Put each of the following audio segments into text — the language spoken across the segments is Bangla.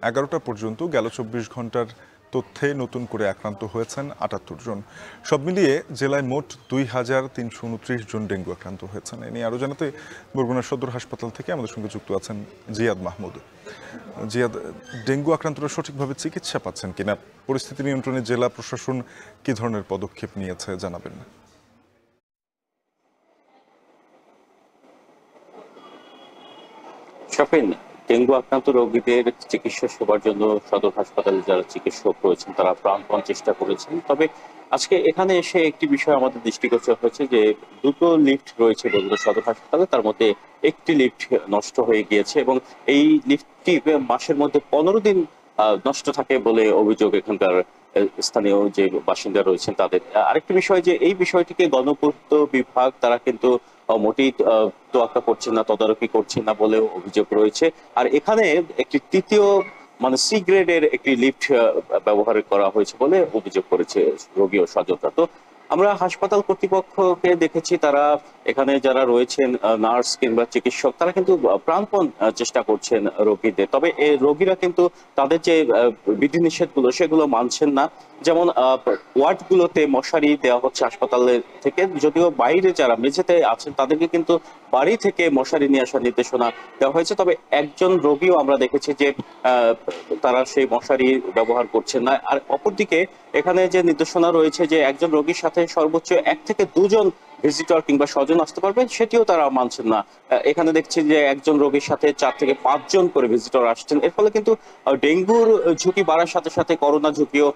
11টা পর্যন্ত গেল 24 ঘন্টার তথ্যে নতুন করে আক্রান্ত হয়েছেন 78 জন। সব মিলিয়ে জেলায় মোট 2329 জন ডেঙ্গু আক্রান্ত হয়েছেন। এ নিয়ে আরও জানাতে বরগুনা সদর হাসপাতাল থেকে আমাদের সঙ্গে যুক্ত আছেন জিয়াদ মাহমুদ। জিয়াদ, ডেঙ্গু আক্রান্তরা সঠিকভাবে চিকিৎসা পাচ্ছেন কিনা, পরিস্থিতি নিয়ন্ত্রণে জেলা প্রশাসন কি ধরনের পদক্ষেপ নিয়েছে জানাবেন? শফিন, ডেঙ্গু আক্রান্ত রোগীদের চিকিৎসা সেবার জন্য সদর হাসপাতালে যারা চিকিৎসক রয়েছেন তারা প্রাণপণ চেষ্টা করেছেন। তবে আজকে এখানে এসে একটি বিষয় আমাদের দৃষ্টিগোচর হয়েছে যে দুটো লিফট রয়েছে বগুড়া সদর হাসপাতালে, তার মধ্যে একটি লিফট নষ্ট হয়ে গিয়েছে এবং এই লিফটটি মাসের মধ্যে 15 দিন নষ্ট থাকে বলে অভিযোগ এখানকার স্থানীয় যে বাসিন্দা রয়েছেন তাদের। আরেকটি বিষয় যে এই বিষয়টিকে গণপূর্ত বিভাগ তারা কিন্তু মোটেই তোয়াক্কা করছেন না, তদারকি করছেন না বলেও অভিযোগ রয়েছে। আর এখানে একটি তৃতীয় মানে সি গ্রেডের একটি লিফট ব্যবহার করা হয়েছে বলে অভিযোগ করেছে রোগী ও স্বজনরা। তো আমরা হাসপাতাল কর্তৃপক্ষকে দেখেছি তারা এখানে যারা রয়েছেন নার্স কিংবা চিকিৎসক তারা কিন্তু প্রাণপণ চেষ্টা করছেন রোগীদের। তবে এই রোগীরা কিন্তু তাদের যে বিধিনিষেধগুলো সেগুলো মানছেন না। যেমন ওয়ার্ডগুলোতে মশারি দেওয়া হচ্ছে হাসপাতালের থেকে, যদিও বাইরে যারা মেঝেতে আছেন তাদেরকে কিন্তু বাড়ি থেকে মশারি নিয়ে আসার নির্দেশনা দেওয়া হয়েছে। তবে একজন রোগীও আমরা দেখেছি যে তারা সেই মশারি ব্যবহার করছেন না। আর অপরদিকে এখানে যে নির্দেশনা রয়েছে যে একজন রোগীর সাথে সর্বোচ্চ 1 থেকে 2 জন ভিজিটর কিংবা স্বজন আসতে পারবেন, সেটিও তারা মানছেন না। এখানে দেখছি যে একজন রোগীর সাথে 4 থেকে 5 জন করে ভিজিটর আসছেন। এর ফলে কিন্তু ডেঙ্গুর ঝুঁকি বাড়ার সাথে সাথে করোনা ঝুঁকিও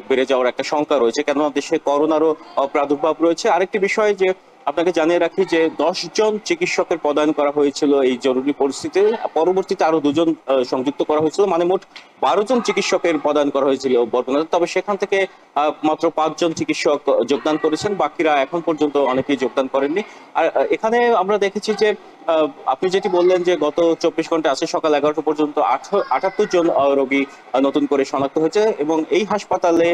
বেড়ে যাওয়ার একটা শঙ্কা রয়েছে, কেননা দেশে করোনারও প্রাদুর্ভাব রয়েছে। আরেকটি বিষয় যে আপনাকে জানিয়ে রাখি যে 10 জন চিকিৎসকের পদায়ন করা হয়েছিল এই জরুরি পরিস্থিতিতে, পরবর্তীতে আরো 2 জন সংযুক্ত করা হয়েছিল, মানে মোট 12 জন চিকিৎসকের পদায়ন করা হয়েছিল বরগুনাতে। তবে সেখান থেকে মাত্র 5 জন চিকিৎসক যোগদান করেছেন, বাকিরা এখন পর্যন্ত অনেকেই যোগদান করেননি। আর এখানে আমরা দেখেছি যে আপনি যেটি বললেন যে গত 24 ঘন্টা আছে সকাল 11টা পর্যন্ত 78 জন রোগী নতুন করে শনাক্ত হয়েছে এবং এই হাসপাতালে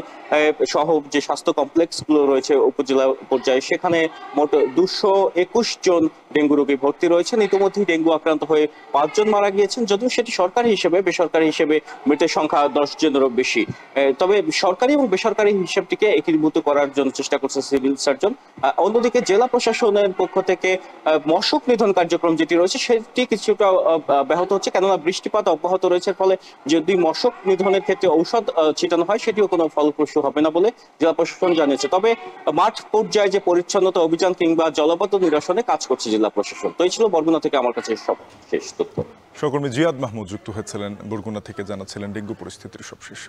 সহ যে স্বাস্থ্য কমপ্লেক্স গুলো রয়েছে উপজেলা পর্যায়ে সেখানে মোট 221 জন ডেঙ্গু রোগী ভর্তি রয়েছেন। ইতিমধ্যেই ডেঙ্গু আক্রান্ত হয়ে 5 জন মারা গিয়েছেন, যদিও সেটি সরকারি হিসেবে, বেসরকারি হিসেবে মৃতের সংখ্যা 10 জনেরও বেশি। তবে সরকারি এবং বেসরকারি হিসেবটিকে একীভূত করার জন্য চেষ্টা করছে সিভিল সার্জন। অন্যদিকে জেলা প্রশাসনের পক্ষ থেকে মশক নিধন কার্যক্রম যেটি রয়েছে সেটি কিছুটা ব্যাহত হচ্ছে, কেননা বৃষ্টিপাত অব্যাহত রয়েছে। ফলে যদি মশক নিধনের ক্ষেত্রে ঔষধ ছিটানো হয় সেটিও কোনো ফলপ্রসূ হবে না বলে জেলা প্রশাসন জানিয়েছে। তবে মাঠ পর্যায়ে যে পরিচ্ছন্নতা অভিযান কিংবা জলবদ্ধ নিরসনে কাজ করছে জেলা প্রশাসন। তো এই ছিল বরগুনা থেকে আমার কাছে সব শেষ তথ্য। সহকর্মী জিয়াদ মাহমুদ যুক্ত হয়েছিলেন বরগুনা থেকে, জানাচ্ছিলেন ডেঙ্গু পরিস্থিতির সবশেষ।